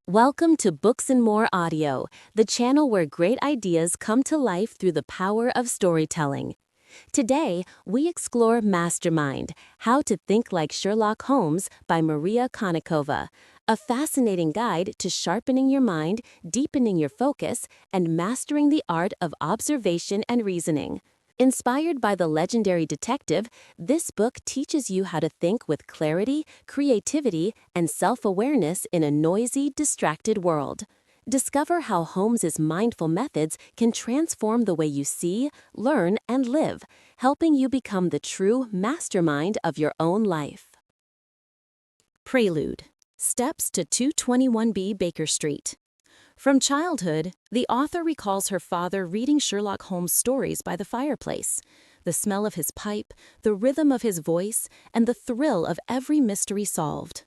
Welcome to Books and More Audio, the channel where great ideas come to life through the power of storytelling. Today, we explore Mastermind, How to Think Like Sherlock Holmes by Maria Konnikova, a fascinating guide to sharpening your mind, deepening your focus, and mastering the art of observation and reasoning. Inspired by the legendary detective, this book teaches you how to think with clarity, creativity, and self-awareness in a noisy, distracted world. Discover how Holmes's mindful methods can transform the way you see, learn, and live, helping you become the true mastermind of your own life. Prelude. Steps to 221B Baker Street. From childhood, the author recalls her father reading Sherlock Holmes stories by the fireplace. The smell of his pipe, the rhythm of his voice, and the thrill of every mystery solved.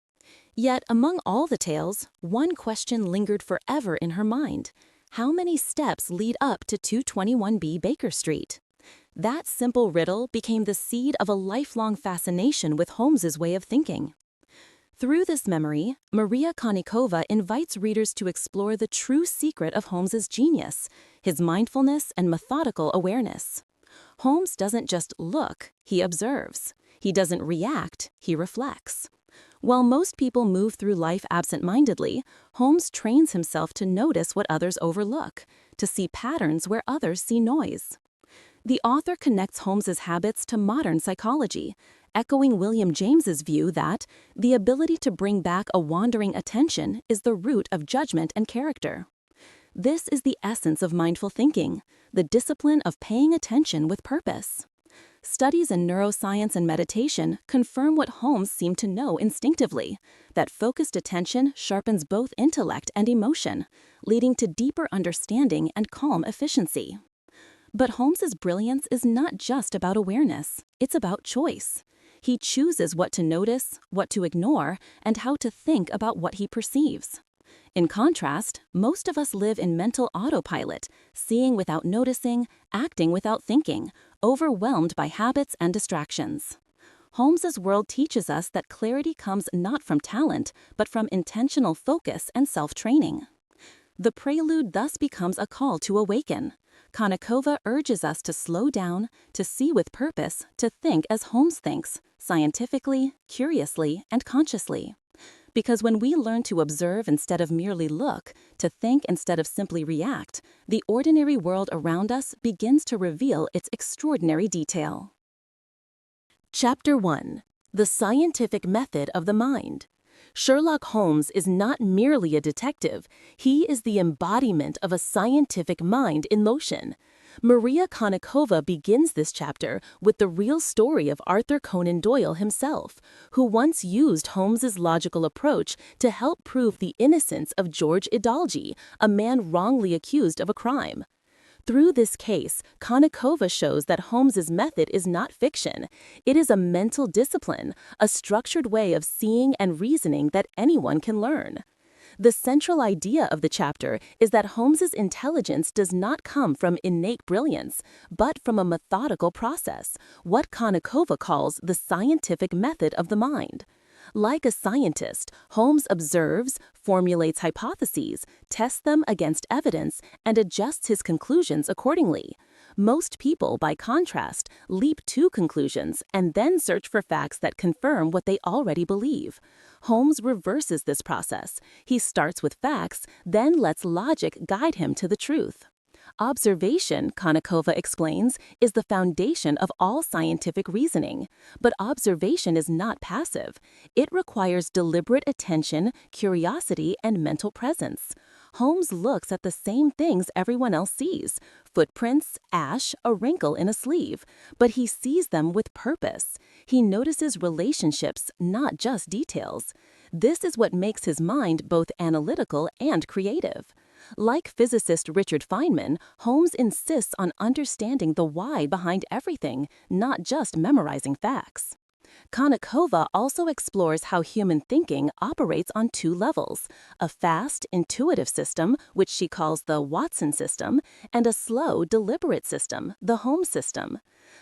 Yet, among all the tales, one question lingered forever in her mind. How many steps lead up to 221B Baker Street? That simple riddle became the seed of a lifelong fascination with Holmes's way of thinking. Through this memory, Maria Konnikova invites readers to explore the true secret of Holmes's genius, his mindfulness and methodical awareness. Holmes doesn't just look, he observes. He doesn't react, he reflects. While most people move through life absent-mindedly, Holmes trains himself to notice what others overlook, to see patterns where others see noise. The author connects Holmes's habits to modern psychology, echoing William James's view that the ability to bring back a wandering attention is the root of judgment and character. This is the essence of mindful thinking, the discipline of paying attention with purpose. Studies in neuroscience and meditation confirm what Holmes seemed to know instinctively, that focused attention sharpens both intellect and emotion, leading to deeper understanding and calm efficiency. But Holmes's brilliance is not just about awareness, it's about choice. He chooses what to notice, what to ignore, and how to think about what he perceives. In contrast, most of us live in mental autopilot, seeing without noticing, acting without thinking, overwhelmed by habits and distractions. Holmes's world teaches us that clarity comes not from talent, but from intentional focus and self-training. The prelude thus becomes a call to awaken. Konnikova urges us to slow down, to see with purpose, to think as Holmes thinks, scientifically, curiously, and consciously. Because when we learn to observe instead of merely look, to think instead of simply react, the ordinary world around us begins to reveal its extraordinary detail. Chapter 1. The Scientific Method of the Mind. Sherlock Holmes is not merely a detective, he is the embodiment of a scientific mind in motion. Maria Konnikova begins this chapter with the real story of Arthur Conan Doyle himself, who once used Holmes's logical approach to help prove the innocence of George Idalgi, a man wrongly accused of a crime. Through this case, Konnikova shows that Holmes's method is not fiction. It is a mental discipline, a structured way of seeing and reasoning that anyone can learn. The central idea of the chapter is that Holmes's intelligence does not come from innate brilliance, but from a methodical process, what Konnikova calls the scientific method of the mind. Like a scientist, Holmes observes, formulates hypotheses, tests them against evidence, and adjusts his conclusions accordingly. Most people, by contrast, leap to conclusions and then search for facts that confirm what they already believe. Holmes reverses this process. He starts with facts, then lets logic guide him to the truth. Observation, Konnikova explains, is the foundation of all scientific reasoning. But observation is not passive. It requires deliberate attention, curiosity, and mental presence. Holmes looks at the same things everyone else sees: footprints, ash, a wrinkle in a sleeve. But he sees them with purpose. He notices relationships, not just details. This is what makes his mind both analytical and creative. Like physicist Richard Feynman, Holmes insists on understanding the why behind everything, not just memorizing facts. Konnikova also explores how human thinking operates on two levels: a fast, intuitive system, which she calls the Watson system, and a slow, deliberate system, the Holmes system.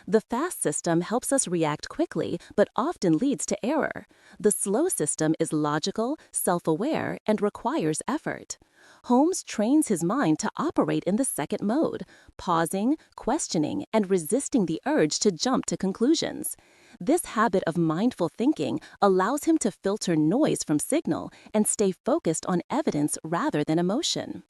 The fast system helps us react quickly, but often leads to error. The slow system is logical, self-aware, and requires effort. Holmes trains his mind to operate in the second mode, pausing, questioning, and resisting the urge to jump to conclusions. This habit of mindful thinking allows him to filter noise from signal and stay focused on evidence rather than emotion.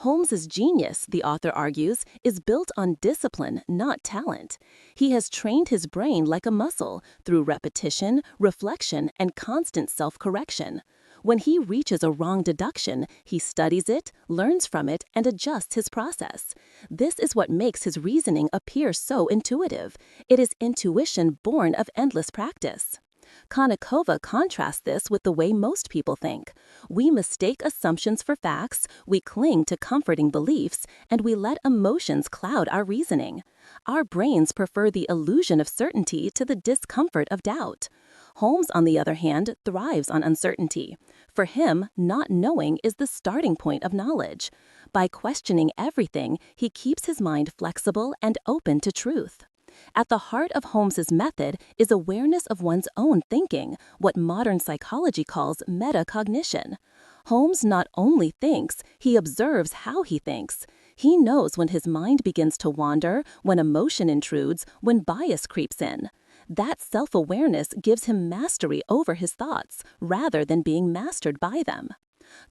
Holmes's genius, the author argues, is built on discipline, not talent. He has trained his brain like a muscle through repetition, reflection, and constant self-correction. When he reaches a wrong deduction, he studies it, learns from it, and adjusts his process. This is what makes his reasoning appear so intuitive. It is intuition born of endless practice. Konnikova contrasts this with the way most people think. We mistake assumptions for facts, we cling to comforting beliefs, and we let emotions cloud our reasoning. Our brains prefer the illusion of certainty to the discomfort of doubt. Holmes, on the other hand, thrives on uncertainty. For him, not knowing is the starting point of knowledge. By questioning everything, he keeps his mind flexible and open to truth. At the heart of Holmes's method is awareness of one's own thinking, what modern psychology calls metacognition. Holmes not only thinks, he observes how he thinks. He knows when his mind begins to wander, when emotion intrudes, when bias creeps in. That self-awareness gives him mastery over his thoughts, rather than being mastered by them.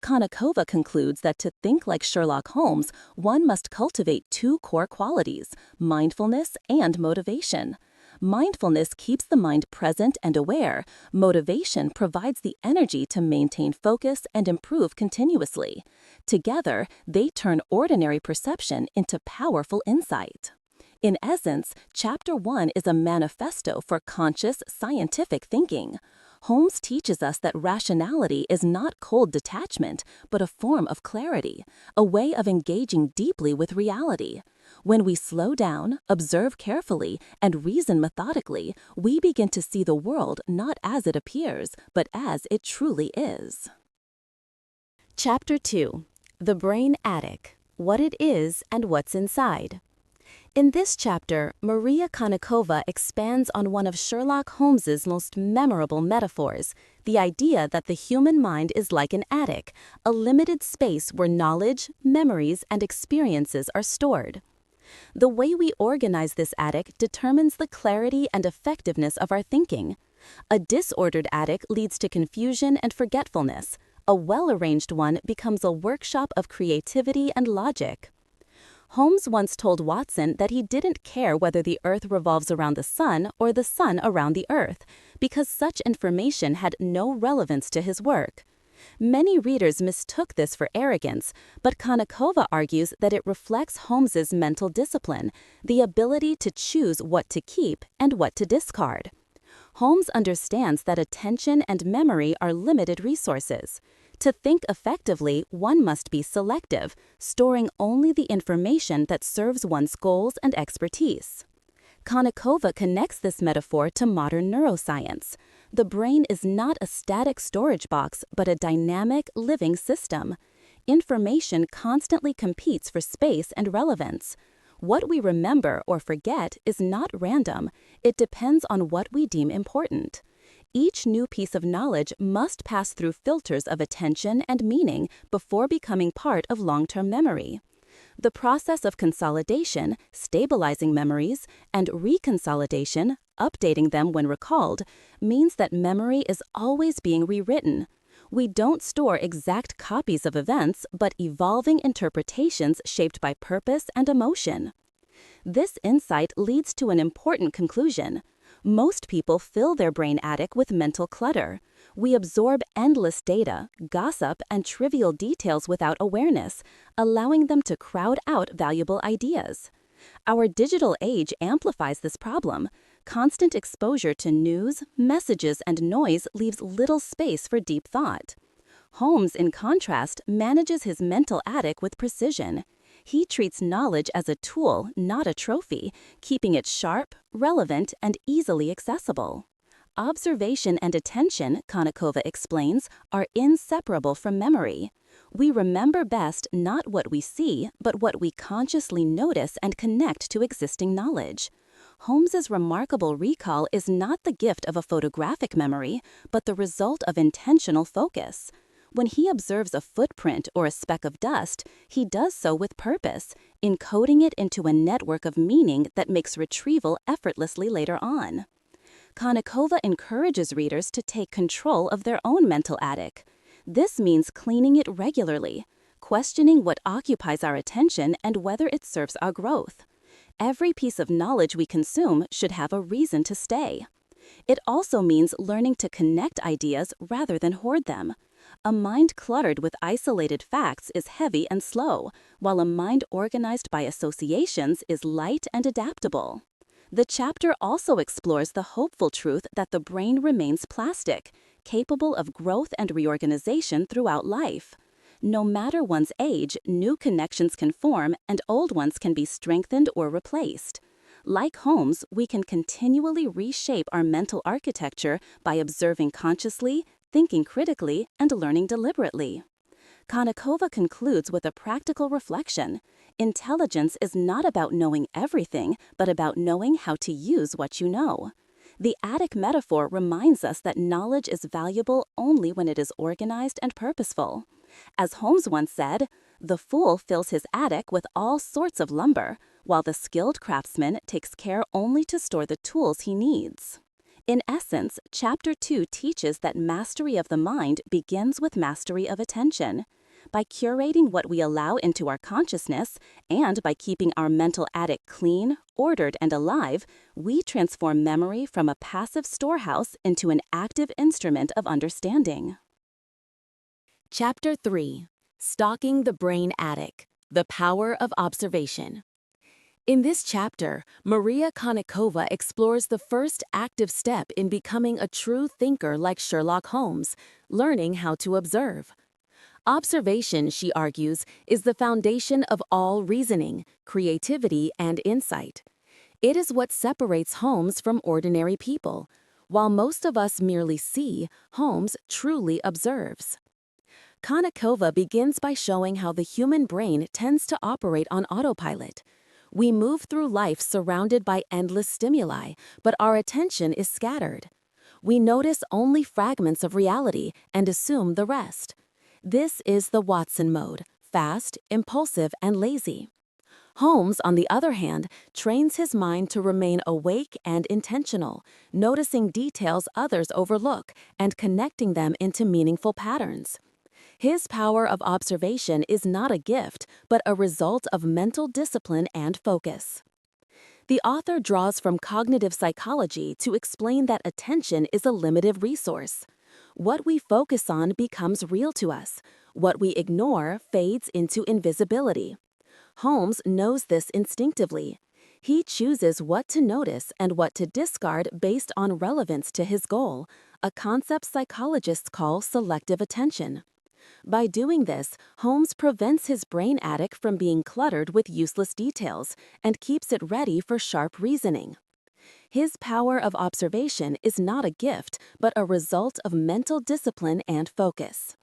Konnikova concludes that to think like Sherlock Holmes, one must cultivate two core qualities: mindfulness and motivation. Mindfulness keeps the mind present and aware. Motivation provides the energy to maintain focus and improve continuously. Together, they turn ordinary perception into powerful insight. In essence, Chapter 1 is a manifesto for conscious, scientific thinking. Holmes teaches us that rationality is not cold detachment, but a form of clarity, a way of engaging deeply with reality. When we slow down, observe carefully, and reason methodically, we begin to see the world not as it appears, but as it truly is. Chapter 2: The Brain Attic: What It Is and What's Inside. In this chapter, Maria Konnikova expands on one of Sherlock Holmes's most memorable metaphors, the idea that the human mind is like an attic, a limited space where knowledge, memories, and experiences are stored. The way we organize this attic determines the clarity and effectiveness of our thinking. A disordered attic leads to confusion and forgetfulness. A well-arranged one becomes a workshop of creativity and logic. Holmes once told Watson that he didn't care whether the Earth revolves around the Sun or the Sun around the Earth, because such information had no relevance to his work. Many readers mistook this for arrogance, but Konnikova argues that it reflects Holmes's mental discipline, the ability to choose what to keep and what to discard. Holmes understands that attention and memory are limited resources. To think effectively, one must be selective, storing only the information that serves one's goals and expertise. Konnikova connects this metaphor to modern neuroscience. The brain is not a static storage box, but a dynamic, living system. Information constantly competes for space and relevance. What we remember or forget is not random. It depends on what we deem important. Each new piece of knowledge must pass through filters of attention and meaning before becoming part of long-term memory. The process of consolidation, stabilizing memories, and reconsolidation, updating them when recalled, means that memory is always being rewritten. We don't store exact copies of events, but evolving interpretations shaped by purpose and emotion. This insight leads to an important conclusion. Most people fill their brain attic with mental clutter. We absorb endless data, gossip, and trivial details without awareness, allowing them to crowd out valuable ideas. Our digital age amplifies this problem. Constant exposure to news, messages, and noise leaves little space for deep thought. Holmes, in contrast, manages his mental attic with precision. He treats knowledge as a tool, not a trophy, keeping it sharp, relevant, and easily accessible. Observation and attention, Konnikova explains, are inseparable from memory. We remember best not what we see, but what we consciously notice and connect to existing knowledge. Holmes's remarkable recall is not the gift of a photographic memory, but the result of intentional focus. When he observes a footprint or a speck of dust, he does so with purpose, encoding it into a network of meaning that makes retrieval effortlessly later on. Konnikova encourages readers to take control of their own mental attic. This means cleaning it regularly, questioning what occupies our attention and whether it serves our growth. Every piece of knowledge we consume should have a reason to stay. It also means learning to connect ideas rather than hoard them. A mind cluttered with isolated facts is heavy and slow, while a mind organized by associations is light and adaptable. The chapter also explores the hopeful truth that the brain remains plastic, capable of growth and reorganization throughout life. No matter one's age, new connections can form and old ones can be strengthened or replaced. Like Holmes, we can continually reshape our mental architecture by observing consciously, thinking critically, and learning deliberately. Konnikova concludes with a practical reflection. Intelligence is not about knowing everything, but about knowing how to use what you know. The attic metaphor reminds us that knowledge is valuable only when it is organized and purposeful. As Holmes once said, "The fool fills his attic with all sorts of lumber, while the skilled craftsman takes care only to store the tools he needs." In essence, Chapter 2 teaches that mastery of the mind begins with mastery of attention. By curating what we allow into our consciousness, and by keeping our mental attic clean, ordered, and alive, we transform memory from a passive storehouse into an active instrument of understanding. Chapter 3. Stalking the Brain Attic, The Power of Observation. In this chapter, Maria Konnikova explores the first active step in becoming a true thinker like Sherlock Holmes, learning how to observe. Observation, she argues, is the foundation of all reasoning, creativity, and insight. It is what separates Holmes from ordinary people. While most of us merely see, Holmes truly observes. Konnikova begins by showing how the human brain tends to operate on autopilot. We move through life surrounded by endless stimuli, but our attention is scattered. We notice only fragments of reality and assume the rest. This is the Watson mode, fast, impulsive, and lazy. Holmes, on the other hand, trains his mind to remain awake and intentional, noticing details others overlook and connecting them into meaningful patterns. His power of observation is not a gift, but a result of mental discipline and focus. The author draws from cognitive psychology to explain that attention is a limited resource. What we focus on becomes real to us. What we ignore fades into invisibility. Holmes knows this instinctively. He chooses what to notice and what to discard based on relevance to his goal, a concept psychologists call selective attention. By doing this, Holmes prevents his brain attic from being cluttered with useless details and keeps it ready for sharp reasoning. His power of observation is not a gift, but a result of mental discipline and focus.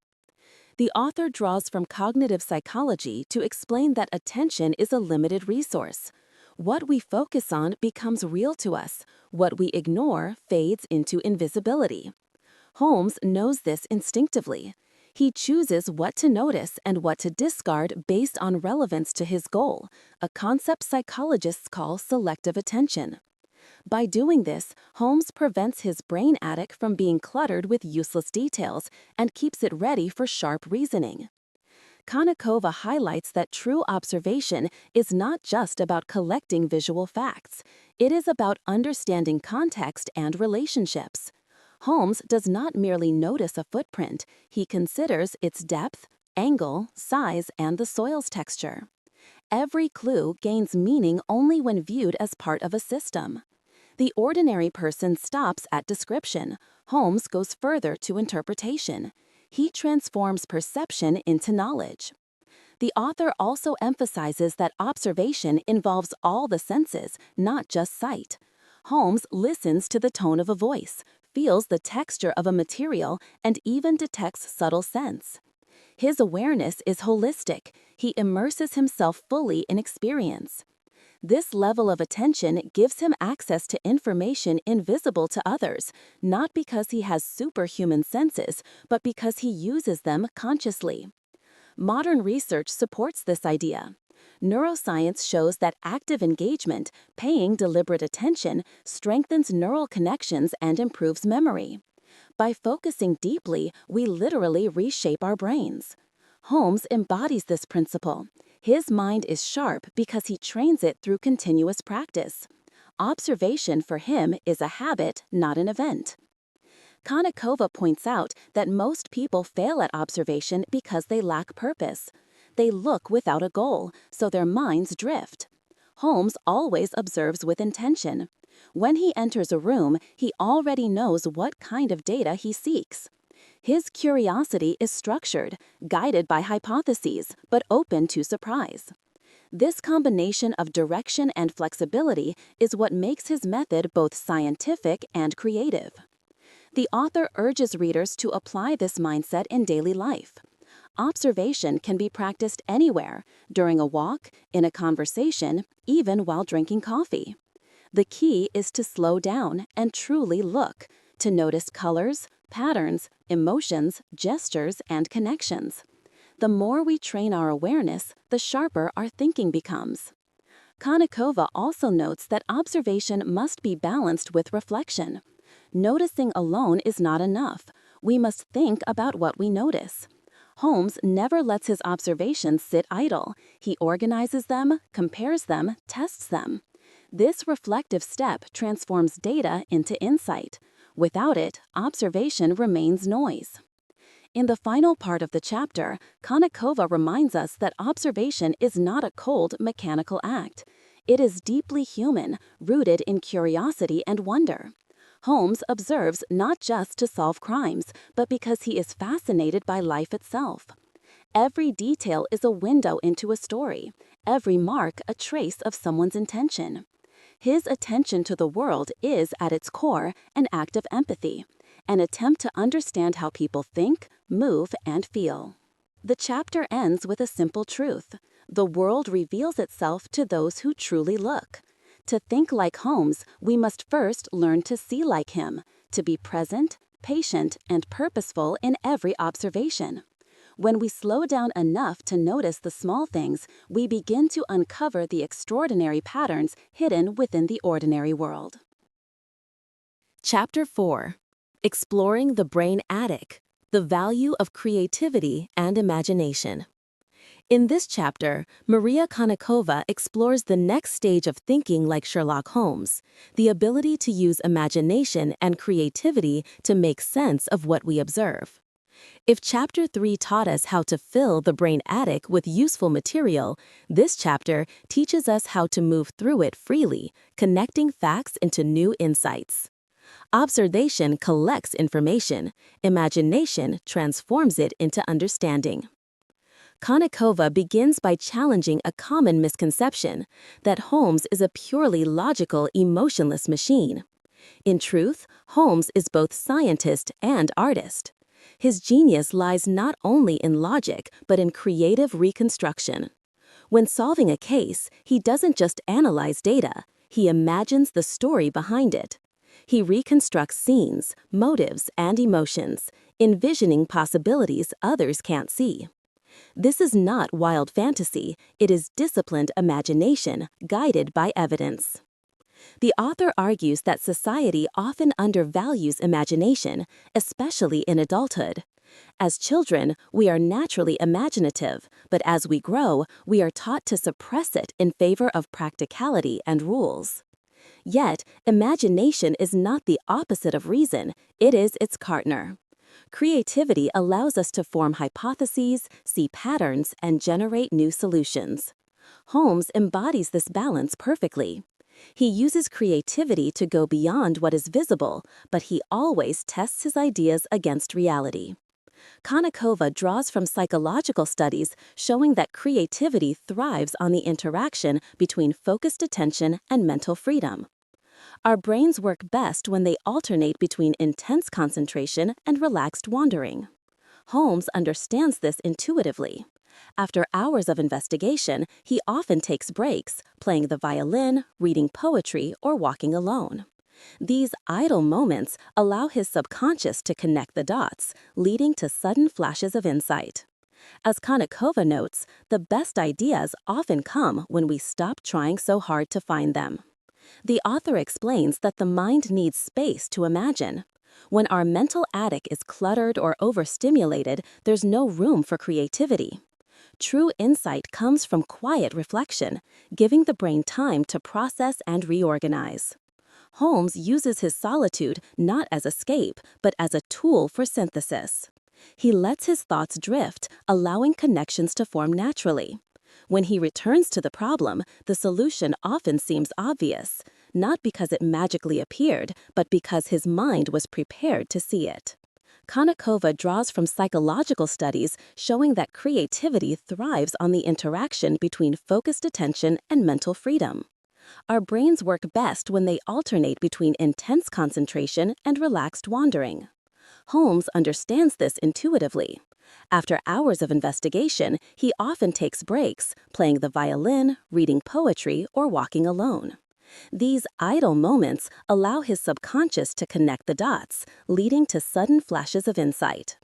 The author draws from cognitive psychology to explain that attention is a limited resource. What we focus on becomes real to us. What we ignore fades into invisibility. Holmes knows this instinctively. He chooses what to notice and what to discard based on relevance to his goal, a concept psychologists call selective attention. By doing this, Holmes prevents his brain attic from being cluttered with useless details and keeps it ready for sharp reasoning. Konnikova highlights that true observation is not just about collecting visual facts. It is about understanding context and relationships. Holmes does not merely notice a footprint, he considers its depth, angle, size, and the soil's texture. Every clue gains meaning only when viewed as part of a system. The ordinary person stops at description. Holmes goes further to interpretation. He transforms perception into knowledge. The author also emphasizes that observation involves all the senses, not just sight. Holmes listens to the tone of a voice, feels the texture of a material and even detects subtle scents. His awareness is holistic. He immerses himself fully in experience. This level of attention gives him access to information invisible to others, not because he has superhuman senses, but because he uses them consciously. Modern research supports this idea. Neuroscience shows that active engagement, paying deliberate attention, strengthens neural connections and improves memory. By focusing deeply, we literally reshape our brains. Holmes embodies this principle. His mind is sharp because he trains it through continuous practice. Observation for him is a habit, not an event. Konnikova points out that most people fail at observation because they lack purpose. They look without a goal, so their minds drift. Holmes always observes with intention. When he enters a room, he already knows what kind of data he seeks. His curiosity is structured, guided by hypotheses, but open to surprise. This combination of direction and flexibility is what makes his method both scientific and creative. The author urges readers to apply this mindset in daily life. Observation can be practiced anywhere, during a walk, in a conversation, even while drinking coffee. The key is to slow down and truly look, to notice colors, patterns, emotions, gestures, and connections. The more we train our awareness, the sharper our thinking becomes. Konnikova also notes that observation must be balanced with reflection. Noticing alone is not enough. We must think about what we notice. Holmes never lets his observations sit idle. He organizes them, compares them, tests them. This reflective step transforms data into insight. Without it, observation remains noise. In the final part of the chapter, Konnikova reminds us that observation is not a cold, mechanical act. It is deeply human, rooted in curiosity and wonder. Holmes observes not just to solve crimes, but because he is fascinated by life itself. Every detail is a window into a story, every mark a trace of someone's intention. His attention to the world is, at its core, an act of empathy, an attempt to understand how people think, move, and feel. The chapter ends with a simple truth. The world reveals itself to those who truly look. To think like Holmes, we must first learn to see like him, to be present, patient, and purposeful in every observation. When we slow down enough to notice the small things, we begin to uncover the extraordinary patterns hidden within the ordinary world. Chapter 4. Exploring the Brain Attic, the Value of Creativity and Imagination. In this chapter, Maria Konnikova explores the next stage of thinking like Sherlock Holmes, the ability to use imagination and creativity to make sense of what we observe. If Chapter 3 taught us how to fill the brain attic with useful material, this chapter teaches us how to move through it freely, connecting facts into new insights. Observation collects information, imagination transforms it into understanding. Konnikova begins by challenging a common misconception that Holmes is a purely logical, emotionless machine. In truth, Holmes is both scientist and artist. His genius lies not only in logic, but in creative reconstruction. When solving a case, he doesn't just analyze data, he imagines the story behind it. He reconstructs scenes, motives, and emotions, envisioning possibilities others can't see. This is not wild fantasy, it is disciplined imagination, guided by evidence. The author argues that society often undervalues imagination, especially in adulthood. As children, we are naturally imaginative, but as we grow, we are taught to suppress it in favor of practicality and rules. Yet, imagination is not the opposite of reason, it is its partner. Creativity allows us to form hypotheses, see patterns, and generate new solutions. Holmes embodies this balance perfectly. He uses creativity to go beyond what is visible, but he always tests his ideas against reality. Konnikova draws from psychological studies showing that creativity thrives on the interaction between focused attention and mental freedom. Our brains work best when they alternate between intense concentration and relaxed wandering. Holmes understands this intuitively. After hours of investigation, he often takes breaks, playing the violin, reading poetry, or walking alone. These idle moments allow his subconscious to connect the dots, leading to sudden flashes of insight. As Konnikova notes, the best ideas often come when we stop trying so hard to find them. The author explains that the mind needs space to imagine. When our mental attic is cluttered or overstimulated, there's no room for creativity. True insight comes from quiet reflection, giving the brain time to process and reorganize. Holmes uses his solitude not as escape, but as a tool for synthesis. He lets his thoughts drift, allowing connections to form naturally. When he returns to the problem, the solution often seems obvious, not because it magically appeared, but because his mind was prepared to see it. Konnikova draws from psychological studies showing that creativity thrives on the interaction between focused attention and mental freedom. Our brains work best when they alternate between intense concentration and relaxed wandering. Holmes understands this intuitively. After hours of investigation, he often takes breaks, playing the violin, reading poetry, or walking alone. These idle moments allow his subconscious to connect the dots, leading to sudden flashes of insight.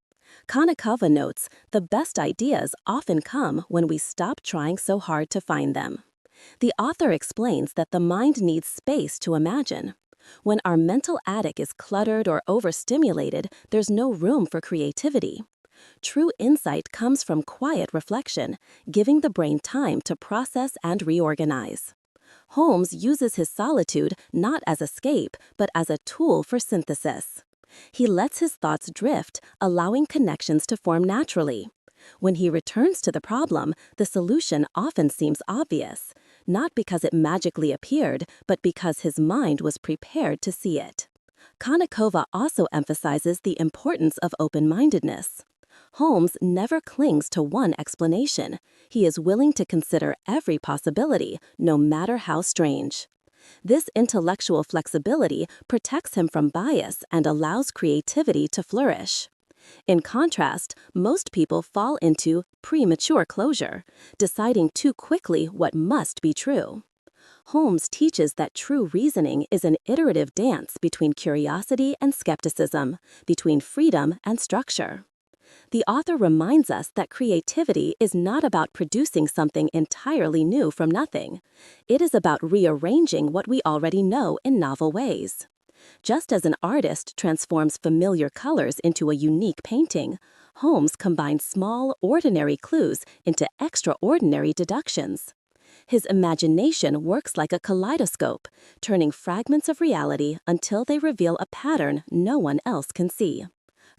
Konnikova notes, the best ideas often come when we stop trying so hard to find them. The author explains that the mind needs space to imagine. When our mental attic is cluttered or overstimulated, there's no room for creativity. True insight comes from quiet reflection, giving the brain time to process and reorganize. Holmes uses his solitude not as escape, but as a tool for synthesis. He lets his thoughts drift, allowing connections to form naturally. When he returns to the problem, the solution often seems obvious, not because it magically appeared, but because his mind was prepared to see it. Konnikova also emphasizes the importance of open-mindedness. Holmes never clings to one explanation. He is willing to consider every possibility, no matter how strange. This intellectual flexibility protects him from bias and allows creativity to flourish. In contrast, most people fall into premature closure, deciding too quickly what must be true. Holmes teaches that true reasoning is an iterative dance between curiosity and skepticism, between freedom and structure. The author reminds us that creativity is not about producing something entirely new from nothing. It is about rearranging what we already know in novel ways. Just as an artist transforms familiar colors into a unique painting, Holmes combines small, ordinary clues into extraordinary deductions. His imagination works like a kaleidoscope, turning fragments of reality until they reveal a pattern no one else can see.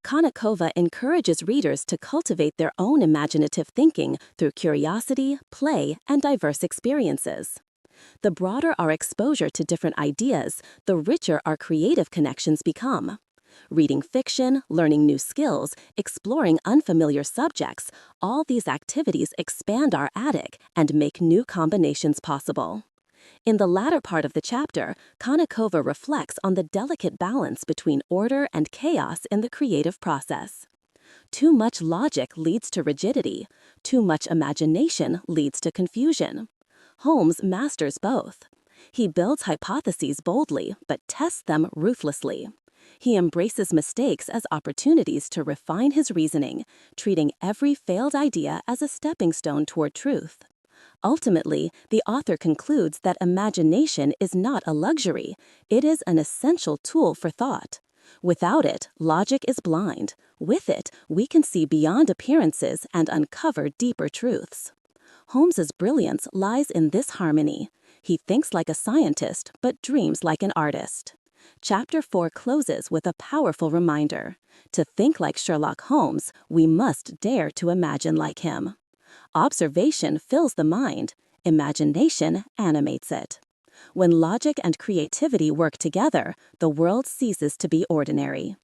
Konnikova encourages readers to cultivate their own imaginative thinking through curiosity, play, and diverse experiences. The broader our exposure to different ideas, the richer our creative connections become. Reading fiction, learning new skills, exploring unfamiliar subjects, all these activities expand our attic and make new combinations possible. In the latter part of the chapter, Konnikova reflects on the delicate balance between order and chaos in the creative process. Too much logic leads to rigidity. Too much imagination leads to confusion. Holmes masters both. He builds hypotheses boldly, but tests them ruthlessly. He embraces mistakes as opportunities to refine his reasoning, treating every failed idea as a stepping stone toward truth. Ultimately, the author concludes that imagination is not a luxury, it is an essential tool for thought. Without it, logic is blind. With it, we can see beyond appearances and uncover deeper truths. Holmes's brilliance lies in this harmony. He thinks like a scientist, but dreams like an artist. Chapter 4 closes with a powerful reminder. To think like Sherlock Holmes, we must dare to imagine like him. Observation fills the mind. Imagination animates it. When logic and creativity work together, the world ceases to be ordinary.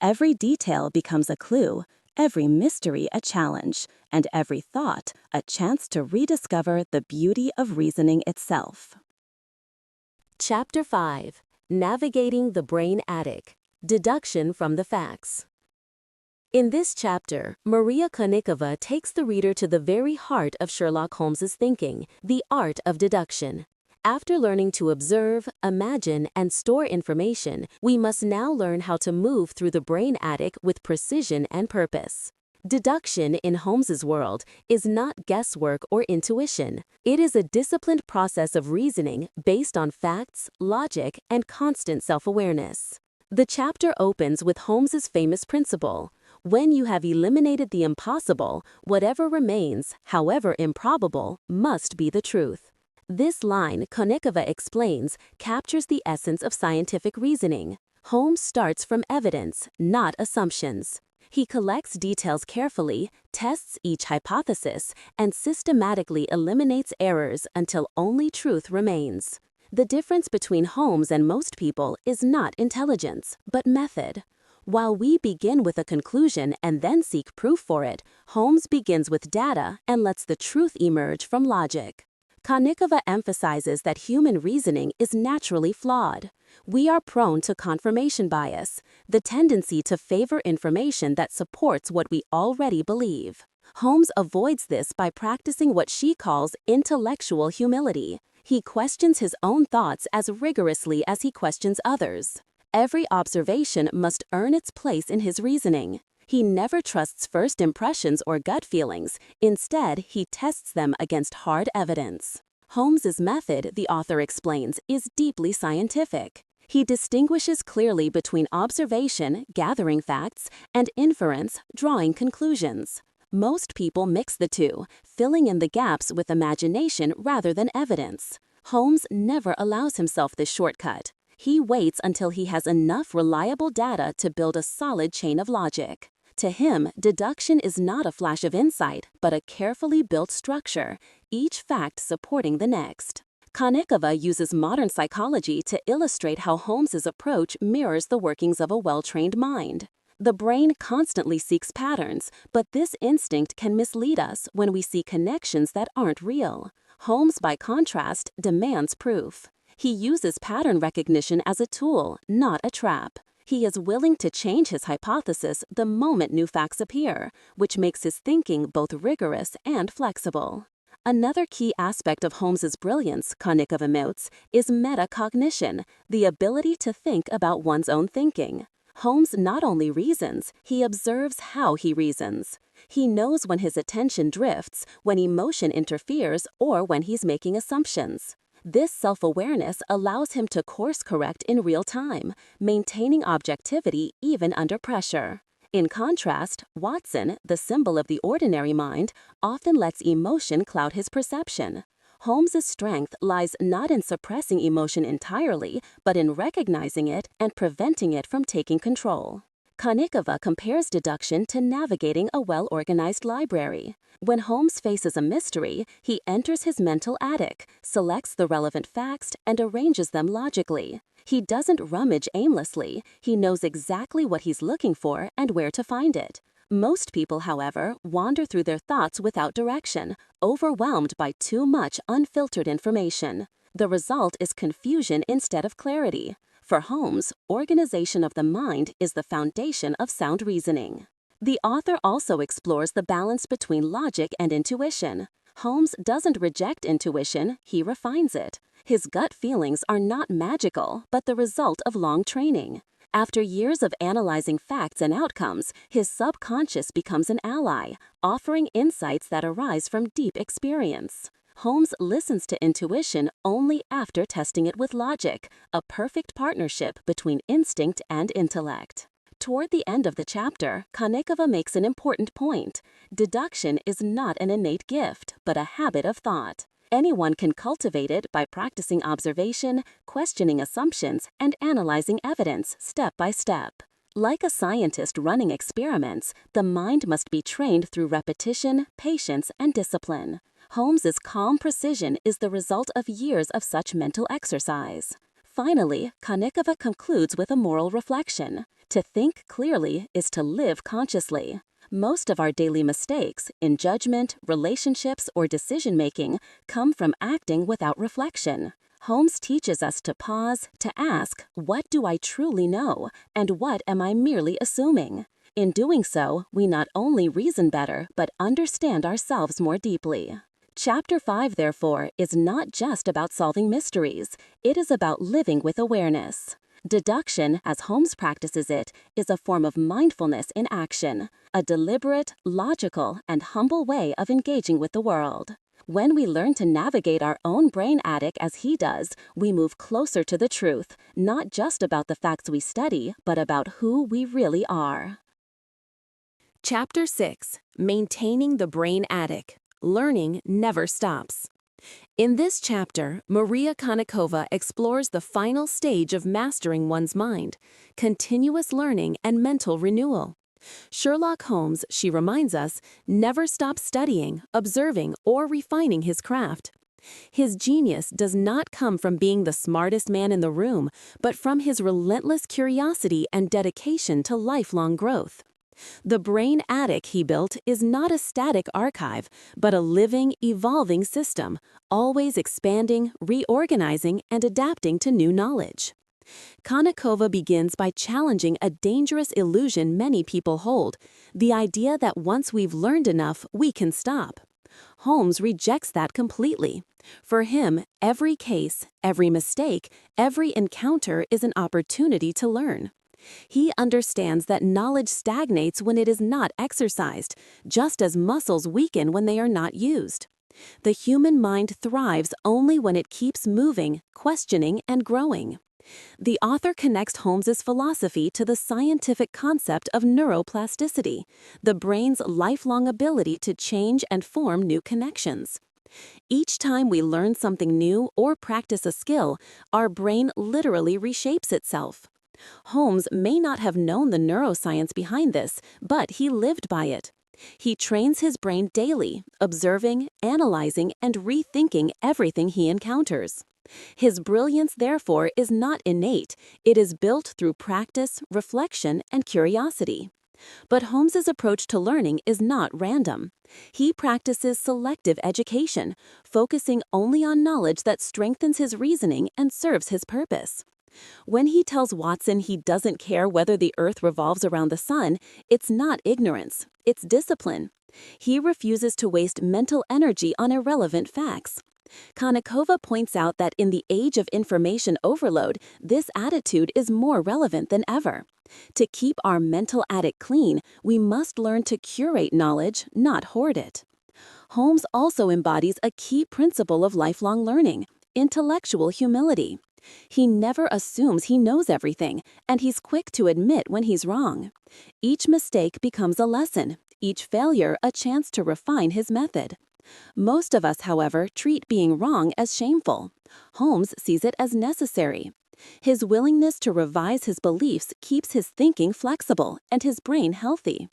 Every detail becomes a clue, every mystery a challenge, and every thought a chance to rediscover the beauty of reasoning itself. Chapter 5. Navigating the Brain Attic, Deduction from the Facts. In this chapter, Maria Konnikova takes the reader to the very heart of Sherlock Holmes's thinking, the art of deduction. After learning to observe, imagine, and store information, we must now learn how to move through the brain attic with precision and purpose. Deduction in Holmes's world is not guesswork or intuition. It is a disciplined process of reasoning based on facts, logic, and constant self-awareness. The chapter opens with Holmes's famous principle: when you have eliminated the impossible, whatever remains, however improbable, must be the truth. This line, Konnikova explains, captures the essence of scientific reasoning. Holmes starts from evidence, not assumptions. He collects details carefully, tests each hypothesis, and systematically eliminates errors until only truth remains. The difference between Holmes and most people is not intelligence, but method. While we begin with a conclusion and then seek proof for it, Holmes begins with data and lets the truth emerge from logic. Konnikova emphasizes that human reasoning is naturally flawed. We are prone to confirmation bias, the tendency to favor information that supports what we already believe. Holmes avoids this by practicing what she calls intellectual humility. He questions his own thoughts as rigorously as he questions others. Every observation must earn its place in his reasoning. He never trusts first impressions or gut feelings. Instead, he tests them against hard evidence. Holmes's method, the author explains, is deeply scientific. He distinguishes clearly between observation, gathering facts, and inference, drawing conclusions. Most people mix the two, filling in the gaps with imagination rather than evidence. Holmes never allows himself this shortcut. He waits until he has enough reliable data to build a solid chain of logic. To him, deduction is not a flash of insight, but a carefully built structure, each fact supporting the next. Konnikova uses modern psychology to illustrate how Holmes's approach mirrors the workings of a well-trained mind. The brain constantly seeks patterns, but this instinct can mislead us when we see connections that aren't real. Holmes, by contrast, demands proof. He uses pattern recognition as a tool, not a trap. He is willing to change his hypothesis the moment new facts appear, which makes his thinking both rigorous and flexible. Another key aspect of Holmes's brilliance, Konnikova notes, is metacognition, the ability to think about one's own thinking. Holmes not only reasons, he observes how he reasons. He knows when his attention drifts, when emotion interferes, or when he's making assumptions. This self-awareness allows him to course-correct in real time, maintaining objectivity even under pressure. In contrast, Watson, the symbol of the ordinary mind, often lets emotion cloud his perception. Holmes's strength lies not in suppressing emotion entirely, but in recognizing it and preventing it from taking control. Konnikova compares deduction to navigating a well-organized library. When Holmes faces a mystery, he enters his mental attic, selects the relevant facts, and arranges them logically. He doesn't rummage aimlessly. He knows exactly what he's looking for and where to find it. Most people, however, wander through their thoughts without direction, overwhelmed by too much unfiltered information. The result is confusion instead of clarity. For Holmes, organization of the mind is the foundation of sound reasoning. The author also explores the balance between logic and intuition. Holmes doesn't reject intuition, he refines it. His gut feelings are not magical, but the result of long training. After years of analyzing facts and outcomes, his subconscious becomes an ally, offering insights that arise from deep experience. Holmes listens to intuition only after testing it with logic, a perfect partnership between instinct and intellect. Toward the end of the chapter, Konnikova makes an important point. Deduction is not an innate gift, but a habit of thought. Anyone can cultivate it by practicing observation, questioning assumptions, and analyzing evidence step by step. Like a scientist running experiments, the mind must be trained through repetition, patience, and discipline. Holmes's calm precision is the result of years of such mental exercise. Finally, Konnikova concludes with a moral reflection. To think clearly is to live consciously. Most of our daily mistakes, in judgment, relationships, or decision-making, come from acting without reflection. Holmes teaches us to pause, to ask, what do I truly know, and what am I merely assuming? In doing so, we not only reason better, but understand ourselves more deeply. Chapter 5, therefore, is not just about solving mysteries. It is about living with awareness. Deduction, as Holmes practices it, is a form of mindfulness in action, a deliberate, logical, and humble way of engaging with the world. When we learn to navigate our own brain attic as he does, we move closer to the truth, not just about the facts we study, but about who we really are. Chapter 6. Maintaining the Brain Attic. Learning never stops. In this chapter, Maria Konnikova explores the final stage of mastering one's mind, continuous learning and mental renewal. Sherlock Holmes, she reminds us, never stops studying, observing, or refining his craft. His genius does not come from being the smartest man in the room, but from his relentless curiosity and dedication to lifelong growth. The brain attic he built is not a static archive, but a living, evolving system, always expanding, reorganizing, and adapting to new knowledge. Konnikova begins by challenging a dangerous illusion many people hold, the idea that once we've learned enough, we can stop. Holmes rejects that completely. For him, every case, every mistake, every encounter is an opportunity to learn. He understands that knowledge stagnates when it is not exercised, just as muscles weaken when they are not used. The human mind thrives only when it keeps moving, questioning, and growing. The author connects Holmes's philosophy to the scientific concept of neuroplasticity, the brain's lifelong ability to change and form new connections. Each time we learn something new or practice a skill, our brain literally reshapes itself. Holmes may not have known the neuroscience behind this, but he lived by it. He trains his brain daily, observing, analyzing, and rethinking everything he encounters. His brilliance, therefore, is not innate. It is built through practice, reflection, and curiosity. But Holmes's approach to learning is not random. He practices selective education, focusing only on knowledge that strengthens his reasoning and serves his purpose. When he tells Watson he doesn't care whether the Earth revolves around the sun, it's not ignorance, it's discipline. He refuses to waste mental energy on irrelevant facts. Konnikova points out that in the age of information overload, this attitude is more relevant than ever. To keep our mental attic clean, we must learn to curate knowledge, not hoard it. Holmes also embodies a key principle of lifelong learning: intellectual humility. He never assumes he knows everything, and he's quick to admit when he's wrong. Each mistake becomes a lesson, each failure a chance to refine his method. Most of us, however, treat being wrong as shameful. Holmes sees it as necessary. His willingness to revise his beliefs keeps his thinking flexible and his brain healthy.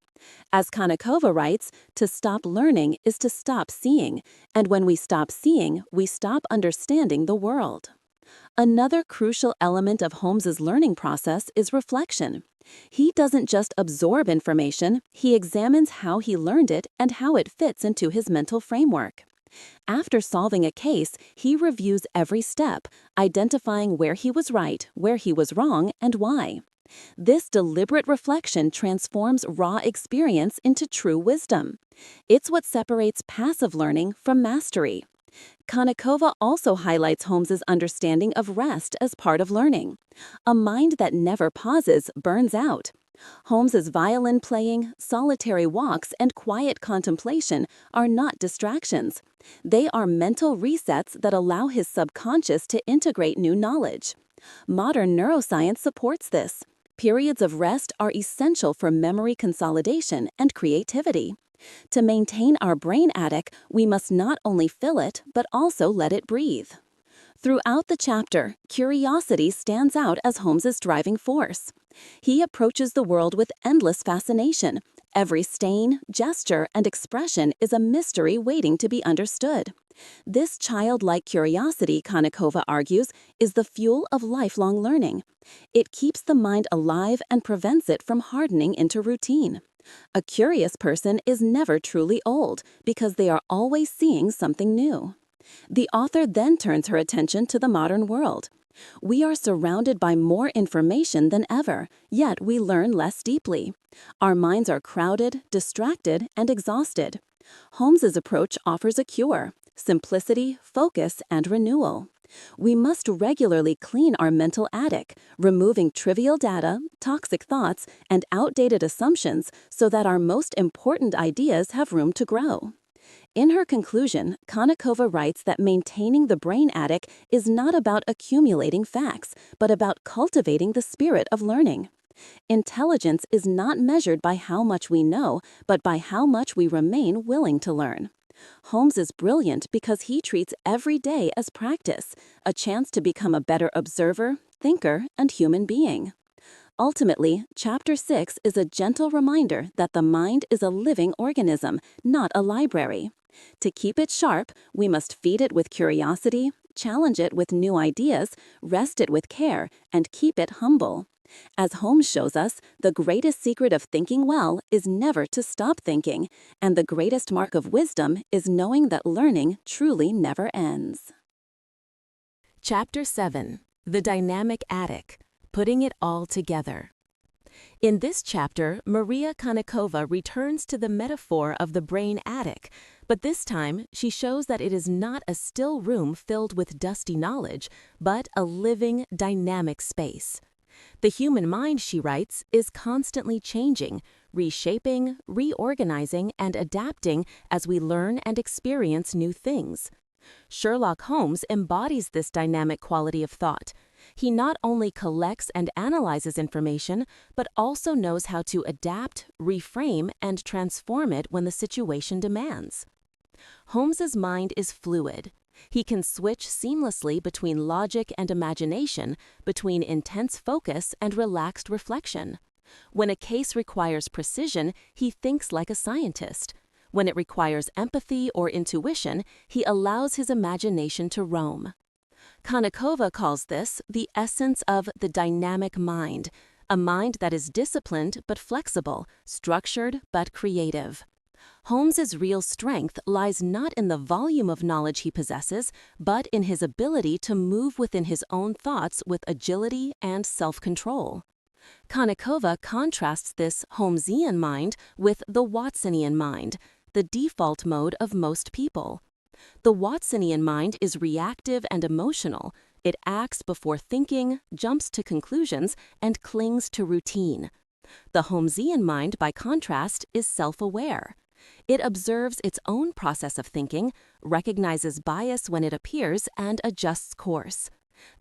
As Konnikova writes, to stop learning is to stop seeing, and when we stop seeing, we stop understanding the world. Another crucial element of Holmes's learning process is reflection. He doesn't just absorb information, he examines how he learned it and how it fits into his mental framework. After solving a case, he reviews every step, identifying where he was right, where he was wrong, and why. This deliberate reflection transforms raw experience into true wisdom. It's what separates passive learning from mastery. Konnikova also highlights Holmes's understanding of rest as part of learning. A mind that never pauses burns out. Holmes's violin playing, solitary walks, and quiet contemplation are not distractions. They are mental resets that allow his subconscious to integrate new knowledge. Modern neuroscience supports this. Periods of rest are essential for memory consolidation and creativity. To maintain our brain attic, we must not only fill it, but also let it breathe. Throughout the chapter, curiosity stands out as Holmes's driving force. He approaches the world with endless fascination. Every stain, gesture, and expression is a mystery waiting to be understood. This childlike curiosity, Konnikova argues, is the fuel of lifelong learning. It keeps the mind alive and prevents it from hardening into routine. A curious person is never truly old because they are always seeing something new. The author then turns her attention to the modern world. We are surrounded by more information than ever, yet we learn less deeply. Our minds are crowded, distracted, and exhausted. Holmes's approach offers a cure: simplicity, focus, and renewal. We must regularly clean our mental attic, removing trivial data, toxic thoughts, and outdated assumptions so that our most important ideas have room to grow. In her conclusion, Konnikova writes that maintaining the brain attic is not about accumulating facts, but about cultivating the spirit of learning. Intelligence is not measured by how much we know, but by how much we remain willing to learn. Holmes is brilliant because he treats every day as practice, a chance to become a better observer, thinker, and human being. Ultimately, Chapter 6 is a gentle reminder that the mind is a living organism, not a library. To keep it sharp, we must feed it with curiosity, challenge it with new ideas, rest it with care, and keep it humble. As Holmes shows us, the greatest secret of thinking well is never to stop thinking, and the greatest mark of wisdom is knowing that learning truly never ends. Chapter 7: The Dynamic Attic, Putting It All Together. In this chapter, Maria Konnikova returns to the metaphor of the brain attic, but this time she shows that it is not a still room filled with dusty knowledge, but a living, dynamic space. The human mind, she writes, is constantly changing, reshaping, reorganizing, and adapting as we learn and experience new things. Sherlock Holmes embodies this dynamic quality of thought. He not only collects and analyzes information, but also knows how to adapt, reframe, and transform it when the situation demands. Holmes's mind is fluid. He can switch seamlessly between logic and imagination, between intense focus and relaxed reflection. When a case requires precision, he thinks like a scientist. When it requires empathy or intuition, he allows his imagination to roam. Konnikova calls this the essence of the dynamic mind, a mind that is disciplined but flexible, structured but creative. Holmes's real strength lies not in the volume of knowledge he possesses, but in his ability to move within his own thoughts with agility and self-control. Konnikova contrasts this Holmesian mind with the Watsonian mind, the default mode of most people. The Watsonian mind is reactive and emotional. It acts before thinking, jumps to conclusions, and clings to routine. The Holmesian mind, by contrast, is self-aware. It observes its own process of thinking, recognizes bias when it appears, and adjusts course.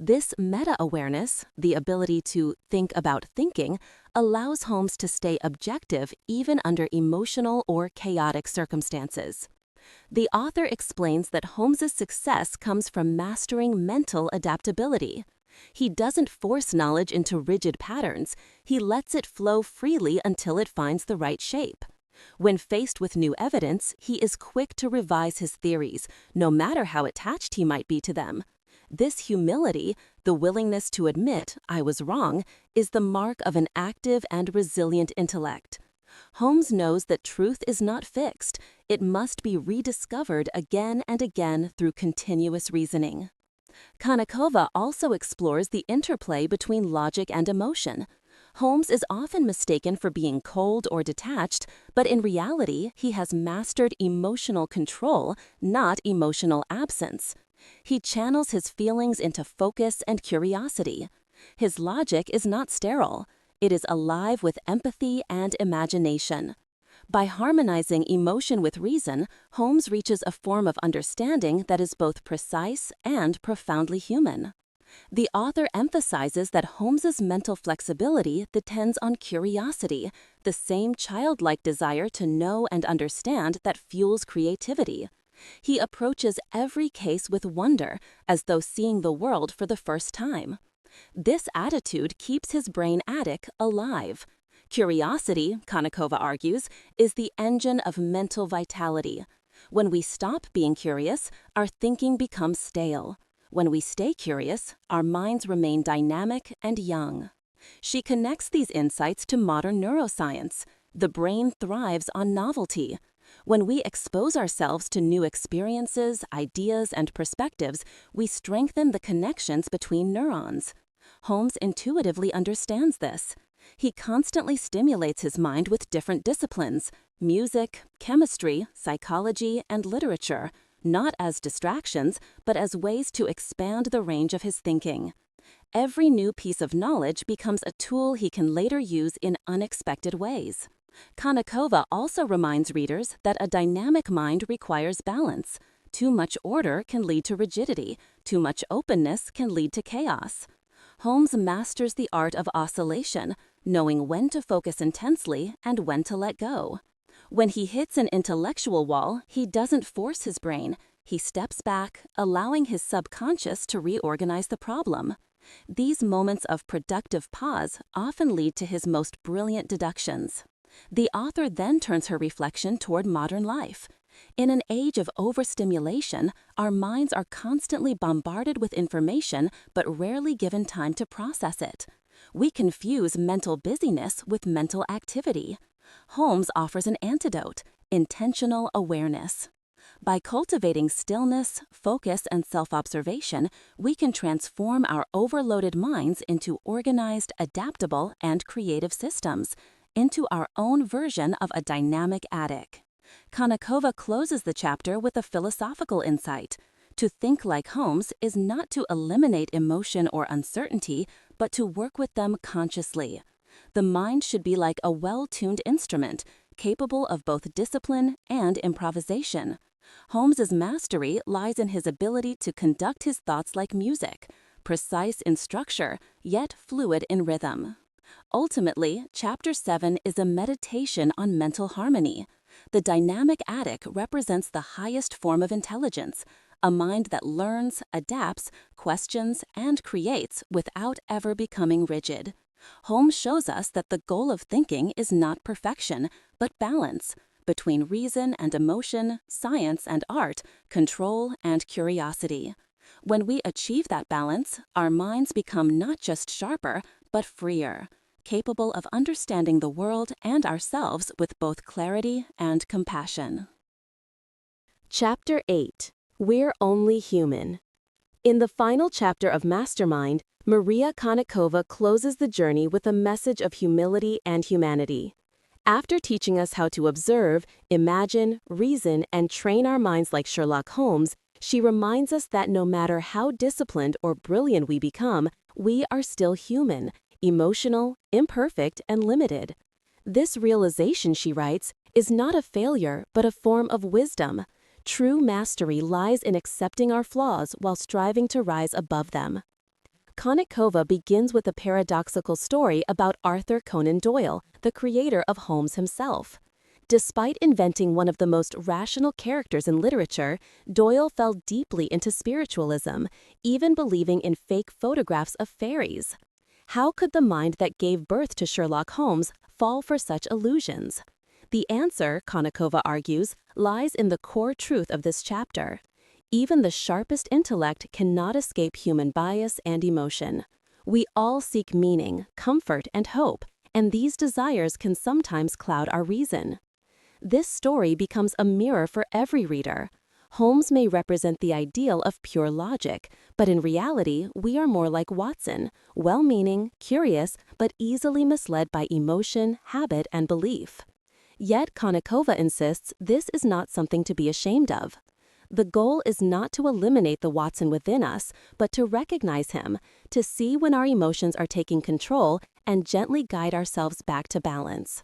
This meta-awareness, the ability to think about thinking, allows Holmes to stay objective even under emotional or chaotic circumstances. The author explains that Holmes's success comes from mastering mental adaptability. He doesn't force knowledge into rigid patterns. He lets it flow freely until it finds the right shape. When faced with new evidence, he is quick to revise his theories, no matter how attached he might be to them. This humility, the willingness to admit "I was wrong," is the mark of an active and resilient intellect. Holmes knows that truth is not fixed. It must be rediscovered again and again through continuous reasoning. Konnikova also explores the interplay between logic and emotion. Holmes is often mistaken for being cold or detached, but in reality, he has mastered emotional control, not emotional absence. He channels his feelings into focus and curiosity. His logic is not sterile. It is alive with empathy and imagination. By harmonizing emotion with reason, Holmes reaches a form of understanding that is both precise and profoundly human. The author emphasizes that Holmes's mental flexibility depends on curiosity, the same childlike desire to know and understand that fuels creativity. He approaches every case with wonder, as though seeing the world for the first time. This attitude keeps his brain attic alive. Curiosity, Konnikova argues, is the engine of mental vitality. When we stop being curious, our thinking becomes stale. When we stay curious, our minds remain dynamic and young. She connects these insights to modern neuroscience. The brain thrives on novelty. When we expose ourselves to new experiences, ideas, and perspectives, we strengthen the connections between neurons. Holmes intuitively understands this. He constantly stimulates his mind with different disciplines: music, chemistry, psychology, and literature, not as distractions, but as ways to expand the range of his thinking. Every new piece of knowledge becomes a tool he can later use in unexpected ways. Konnikova also reminds readers that a dynamic mind requires balance. Too much order can lead to rigidity. Too much openness can lead to chaos. Holmes masters the art of oscillation, knowing when to focus intensely and when to let go. When he hits an intellectual wall, he doesn't force his brain. He steps back, allowing his subconscious to reorganize the problem. These moments of productive pause often lead to his most brilliant deductions. The author then turns her reflection toward modern life. In an age of overstimulation, our minds are constantly bombarded with information but rarely given time to process it. We confuse mental busyness with mental activity. Holmes offers an antidote: intentional awareness. By cultivating stillness, focus, and self-observation, we can transform our overloaded minds into organized, adaptable, and creative systems, into our own version of a dynamic attic. Konnikova closes the chapter with a philosophical insight. To think like Holmes is not to eliminate emotion or uncertainty, but to work with them consciously. The mind should be like a well-tuned instrument, capable of both discipline and improvisation. Holmes's mastery lies in his ability to conduct his thoughts like music, precise in structure, yet fluid in rhythm. Ultimately, Chapter 7 is a meditation on mental harmony. The dynamic attic represents the highest form of intelligence, a mind that learns, adapts, questions, and creates without ever becoming rigid. Holmes shows us that the goal of thinking is not perfection, but balance between reason and emotion, science and art, control and curiosity. When we achieve that balance, our minds become not just sharper, but freer, capable of understanding the world and ourselves with both clarity and compassion. Chapter 8. We're Only Human. In the final chapter of Mastermind, Maria Konnikova closes the journey with a message of humility and humanity. After teaching us how to observe, imagine, reason, and train our minds like Sherlock Holmes, she reminds us that no matter how disciplined or brilliant we become, we are still human, emotional, imperfect, and limited. This realization, she writes, is not a failure, but a form of wisdom. True mastery lies in accepting our flaws while striving to rise above them. Konnikova begins with a paradoxical story about Arthur Conan Doyle, the creator of Holmes himself. Despite inventing one of the most rational characters in literature, Doyle fell deeply into spiritualism, even believing in fake photographs of fairies. How could the mind that gave birth to Sherlock Holmes fall for such illusions? The answer, Konnikova argues, lies in the core truth of this chapter. Even the sharpest intellect cannot escape human bias and emotion. We all seek meaning, comfort, and hope, and these desires can sometimes cloud our reason. This story becomes a mirror for every reader. Holmes may represent the ideal of pure logic, but in reality, we are more like Watson, well-meaning, curious, but easily misled by emotion, habit, and belief. Yet Konnikova insists this is not something to be ashamed of. The goal is not to eliminate the Watson within us, but to recognize him, to see when our emotions are taking control, and gently guide ourselves back to balance.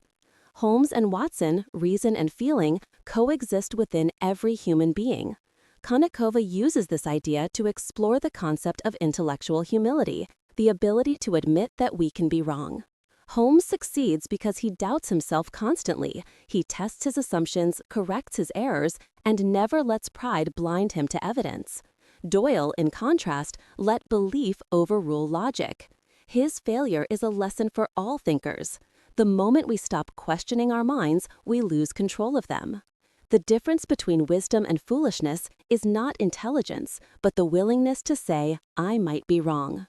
Holmes and Watson, reason and feeling, coexist within every human being. Konnikova uses this idea to explore the concept of intellectual humility, the ability to admit that we can be wrong. Holmes succeeds because he doubts himself constantly. He tests his assumptions, corrects his errors, and never lets pride blind him to evidence. Doyle, in contrast, let belief overrule logic. His failure is a lesson for all thinkers. The moment we stop questioning our minds, we lose control of them. The difference between wisdom and foolishness is not intelligence, but the willingness to say, "I might be wrong."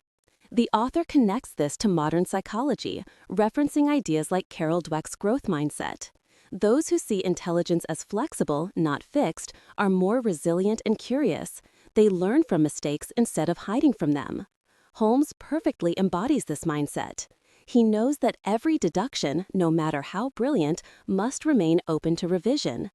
The author connects this to modern psychology, referencing ideas like Carol Dweck's growth mindset. Those who see intelligence as flexible, not fixed, are more resilient and curious. They learn from mistakes instead of hiding from them. Holmes perfectly embodies this mindset. He knows that every deduction, no matter how brilliant, must remain open to revision.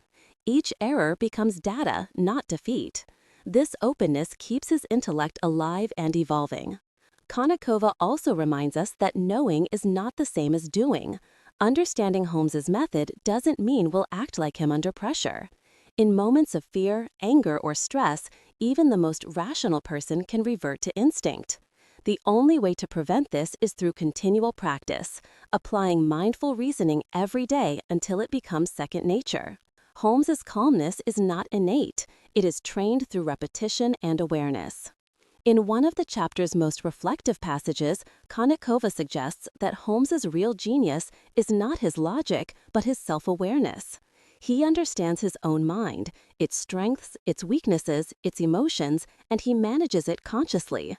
Each error becomes data, not defeat. This openness keeps his intellect alive and evolving. Konnikova also reminds us that knowing is not the same as doing. Understanding Holmes's method doesn't mean we'll act like him under pressure. In moments of fear, anger, or stress, even the most rational person can revert to instinct. The only way to prevent this is through continual practice, applying mindful reasoning every day until it becomes second nature. Holmes's calmness is not innate. It is trained through repetition and awareness. In one of the chapter's most reflective passages, Konnikova suggests that Holmes's real genius is not his logic, but his self-awareness. He understands his own mind, its strengths, its weaknesses, its emotions, and he manages it consciously.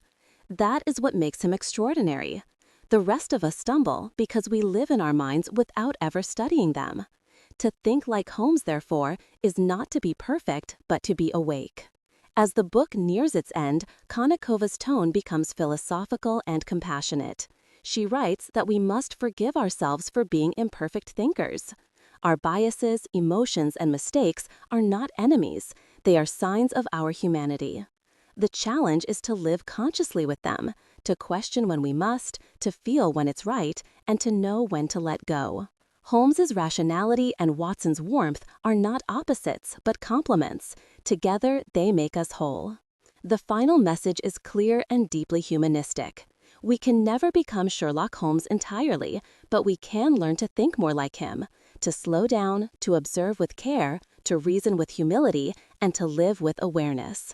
That is what makes him extraordinary. The rest of us stumble because we live in our minds without ever studying them. To think like Holmes, therefore, is not to be perfect, but to be awake. As the book nears its end, Konnikova's tone becomes philosophical and compassionate. She writes that we must forgive ourselves for being imperfect thinkers. Our biases, emotions, and mistakes are not enemies. They are signs of our humanity. The challenge is to live consciously with them, to question when we must, to feel when it's right, and to know when to let go. Holmes's rationality and Watson's warmth are not opposites, but complements. Together, they make us whole. The final message is clear and deeply humanistic. We can never become Sherlock Holmes entirely, but we can learn to think more like him, to slow down, to observe with care, to reason with humility, and to live with awareness.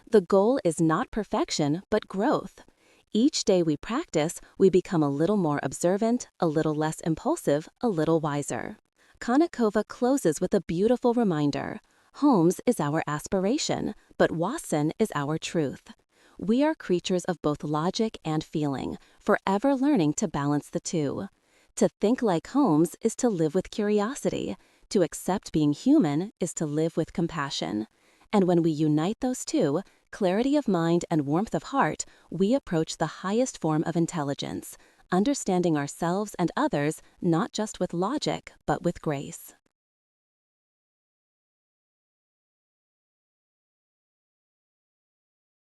The goal is not perfection, but growth. Each day we practice, we become a little more observant, a little less impulsive, a little wiser. Konnikova closes with a beautiful reminder. Holmes is our aspiration, but Watson is our truth. We are creatures of both logic and feeling, forever learning to balance the two. To think like Holmes is to live with curiosity. To accept being human is to live with compassion. And when we unite those two, clarity of mind and warmth of heart, we approach the highest form of intelligence, understanding ourselves and others not just with logic, but with grace.